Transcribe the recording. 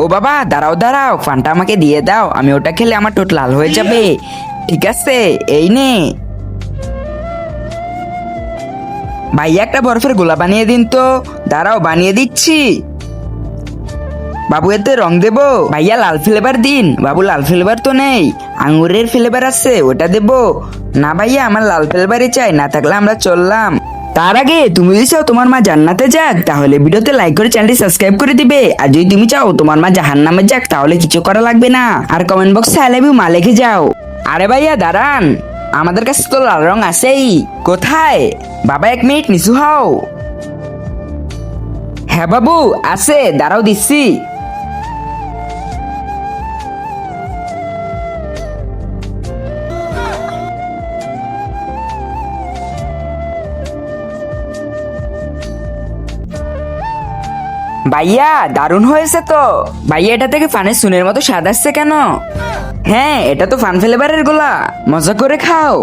ও বাবা, দাঁড়াও দাঁড়াও, ফানটা আমাকে দিয়ে দাও, আমি ওটা খেলে আমার ঠোঁট লাল হয়ে যাবে। ঠিক আছে, এই নে। ভাইয়া একটা বরফের গোলা বানিয়ে দিন তো। দাঁড়াও, বানিয়ে দিচ্ছি। বাবু, এতে রং দেবো? ভাইয়া লাল ফ্লেভার দিন। বাবু, লাল ফ্লেভার তো নেই, আঙুরের ফ্লেভার আছে, ওটা দেবো? না ভাইয়া, আমার লাল ফ্লেভারই চাই, না থাকলে আমরা চললাম। তার আগে তুমি যদি চাও তোমার মা জান্নাতে যাক, তাহলে ভিডিওতে লাইক করে চ্যানেলটি সাবস্ক্রাইব করে দিবে। আর যদি তুমি চাও তোমার মা জাহান্নামে যাক, তাহলে কিছু করা লাগবে না, আর কমেন্ট বক্সে আই লাভ ইউ মা লিখে যাও। আরে ভাইয়া দাঁড়ান, আমাদের কাছে তো লাল রং আছেই। কোথায়? বাবা, 1 মিনিট নিচু হও। হ্যাঁ বাবু, আছে, দাঁড়াও দিচ্ছি। ভাইয়া দারুণ হয়েছে তো। ভাইয়া, এটা থেকে ফানের সুনের মতো স্বাদ আসছে কেন? হ্যাঁ, এটা তো ফান ফ্লেভারের গোলা, মজা করে খাও।